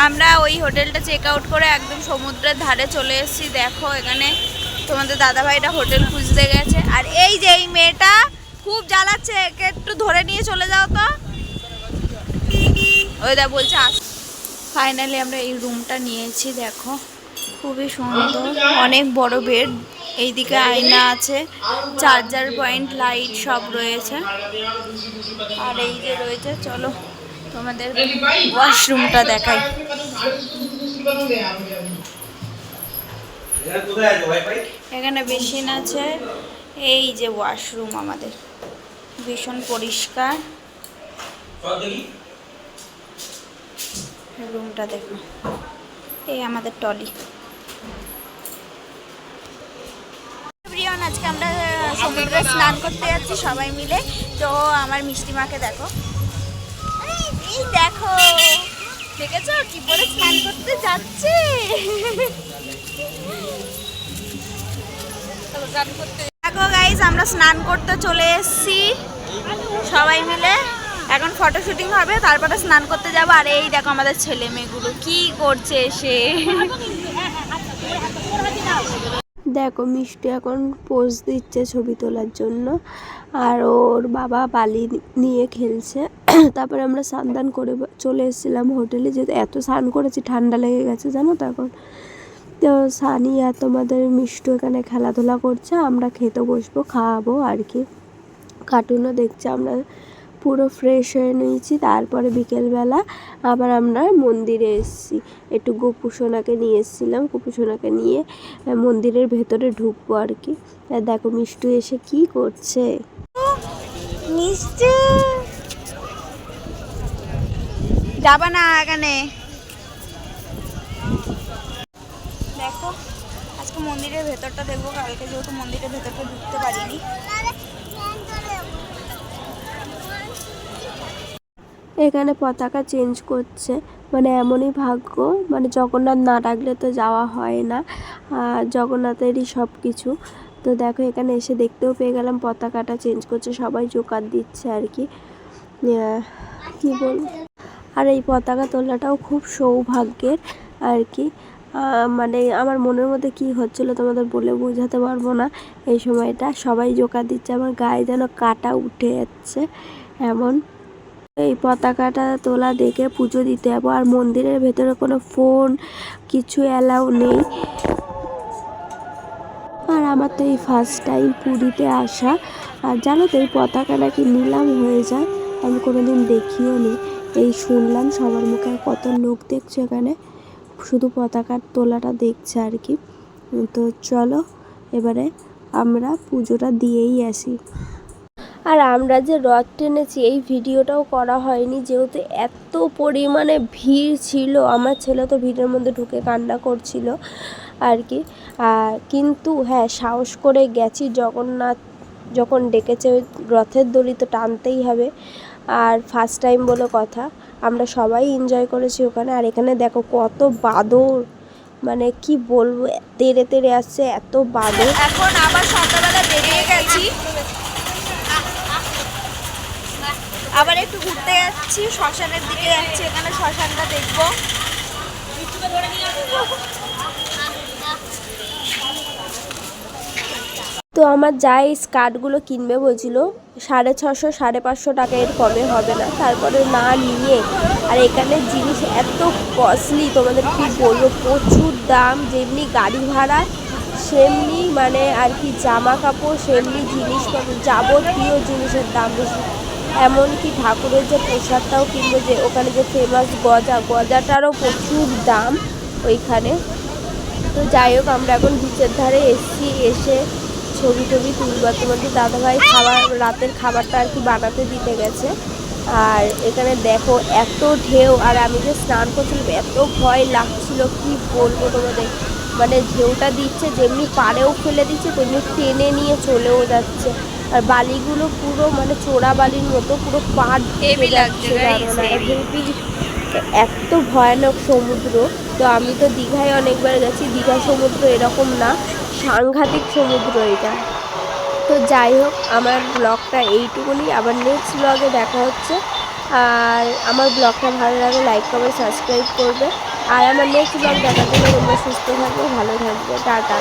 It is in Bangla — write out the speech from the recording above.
আমরা ওই হোটেলটা চেক আউট করে একদম সমুদ্রের ধারে চলে এসেছি। দেখো এখানে তোমাদের দাদাভাইটা হোটেল খুঁজতে গেছে, আর এই যে এই মেয়েটা খুব জ্বালাচ্ছে, একে একটু ধরে নিয়ে চলে যাও তো। ওই দা বলছে আস। ফাইনালি আমরা এই রুমটা নিয়েছি, দেখো খুবই সুন্দর, অনেক বড় বেড, এইদিকে আয়না আছে, চার্জার পয়েন্ট, লাইট সব রয়েছে। আর এই যে রয়েছে, চলো তোমাদের ওয়াশরুমটা দেখাই। এখানে বেসিন আছে, এই যে ওয়াশরুম আমাদের, ভীষণ পরিষ্কার। রুমটা দেখো, এই আমাদের টলি। আজকে আমরা সমুদ্রে স্নান করতে যাচ্ছি সবাই মিলে। তো আমার মিষ্টি মাকে দেখো, এই দেখো, দেখেছো কি করে স্নান করতে যাচ্ছে। দেখো গাইস, আমরা স্নান করতে চলে এসেছি সবাই মিলে। এখন ফটো শুটিং হবে, তারপরে স্নান করতে যাবো। আর এই দেখো আমাদের ছেলে মেয়েগুলো কি করছে এসে। দেখো মিষ্টি এখন পোজ দিচ্ছে ছবি তোলার জন্য, আর ওর বাবা বালি নিয়ে খেলছে। তারপরে আমরা স্নান করে চলে এসেছিলাম হোটেলে, যেহেতু এত স্নান করেছি ঠান্ডা লেগে গেছে জানো তো এখন। তো সানি আর তোমাদের মিষ্টু এখানে খেলাধুলা করছে, আমরা খেতে বসবো, খাওয়াবো আর কি, কার্টুনও দেখছে। আমরা পুরো ফ্রেশ হয়ে নিয়েছি, তারপরে বিকেলবেলা আবার আমরা মন্দিরে এসেছি, একটু গোপুসোনাকে নিয়ে এসেছিলাম, গোপুসোনাকে নিয়ে মন্দিরের ভেতরে ঢুকবো আর কি। আর দেখো মিষ্টু এসে কি করছে। মিষ্টু যাবা না এখানে, দেখো আজকে মন্দিরের ভেতরটা দেখবো, কালকে যেহেতু মন্দিরের ভেতরটা ঢুকতে পারিনি। এখানে পতাকা চেঞ্জ করছে, মানে এমনই ভাগ্য, মানে জগন্নাথ না ডাকলে তো যাওয়া হয় না, জগন্নাথেরই সব কিছু। তো দেখো এখানে এসে দেখতেও পেয়ে গেলাম পতাকাটা চেঞ্জ করছে, সবাই জোকার দিচ্ছে আর কি, কি বল। আর এই পতাকা তোলাটাও খুব সৌভাগ্যের আর কি। মানে আমার মনের মধ্যে কি হচ্ছিল তোমাদের বলে বোঝাতে পারবো না। এই সময়টা সবাই জোকার দিচ্ছে, আমার গায়ে যেন কাটা উঠে যাচ্ছে এমন। এই পতাকাটা তোলা দেখে পুজো দিতে যাবো। আর মন্দিরের ভেতরে কোনো ফোন কিছু অ্যালাউ নেই। আর আমার তো এই ফার্স্ট টাইম পুরীতে আসা, আর জানো তো এই পতাকা নাকি নিলাম হয়ে যায়, আমি কোনোদিন দেখিও নি, এই শুনলাম সবার মুখে। কত লোক দেখছো এখানে, শুধু পতাকার তোলাটা দেখছে আর কি। তো চলো এবারে আমরা পুজোটা দিয়েই আসি। আর আমরা যে রথ টেনেছি এই ভিডিওটাও করা হয়নি, যেহেতু এত পরিমাণে ভিড় ছিল। আমার ছেলে তো ভিড়ের মধ্যে ঢুকে কান্না করছিল আর কি। কিন্তু হ্যাঁ, সাহস করে গেছি, জগন্নাথ যখন ডেকেছে রথের দড়ি তো টানতেই হবে। আর ফার্স্ট টাইম বলে কথা, আমরা সবাই এনজয় করেছি ওখানে। আর এখানে দেখো কত বাদর, মানে কি বলবো, তেড়ে তেড়ে আসছে, এত বাদর। এখন আবার সন্ধ্যাবেলা বেরিয়ে গেছি, আবার একটু ঘুরতে যাচ্ছি, শ্মশানের দিকে যাচ্ছি, এখানে শ্মশানটা দেখবো। তো আমার যা এই স্কার্টগুলো কিনবে বলছিল 650 550 টাকা, এর কমে হবে না। তারপরে না নিয়ে, আর এখানে জিনিস এত কস্টলি তোমাদের কি বলবো, প্রচুর দাম। যেমনি গাড়ি ভাড়া সেমনি মানে আর কি জামা কাপড়, সেমনি জিনিসপত্র, যাবতীয় জিনিসের দাম বেশি। এমনকি ঠাকুরের যে প্রসাদটাও কিনবে, যে ওখানে যে ফেমাস গজাটারও প্রচুর দাম ওইখানে। তো যাই হোক, আমরা এখন বিচের ধারে এসছি, এসে ছবি টবি তুলব। তোমাদের দাদাভাই রাতের খাবারটা আর কি বানাতে দিতে গেছে। আর এখানে দেখো এত ঢেউ, আর আমি যে স্নান করছিলাম এত ভয় লাগছিল কি বলবো তোমাদের। মানে ঢেউটা দিচ্ছে, যেমনি পাড়েও ফেলে দিচ্ছে তেমনি টেনে নিয়ে চলেও যাচ্ছে। আর বালিগুলো পুরো মানে চোরা বালির মতো, পুরো পা ঢুকে যাচ্ছে, এত ভয়ানক সমুদ্র। তো আমি তো দীঘায় অনেকবার গেছি, দীঘা সমুদ্র এরকম না, সাংঘাতিক সমুদ্র এটা। তো যাই হোক, আমার ব্লগটা এইটুকুনি, আবার নেক্সট ব্লগে দেখা হচ্ছে। আর আমার ব্লগটা ভালো লাগে লাইক কমেন্ট সাবস্ক্রাইব করবে। আর আমার নেক্সট ব্লগ দেখার জন্য তোমরা সুস্থ থাকবে, ভালো থাকবে, টাটা।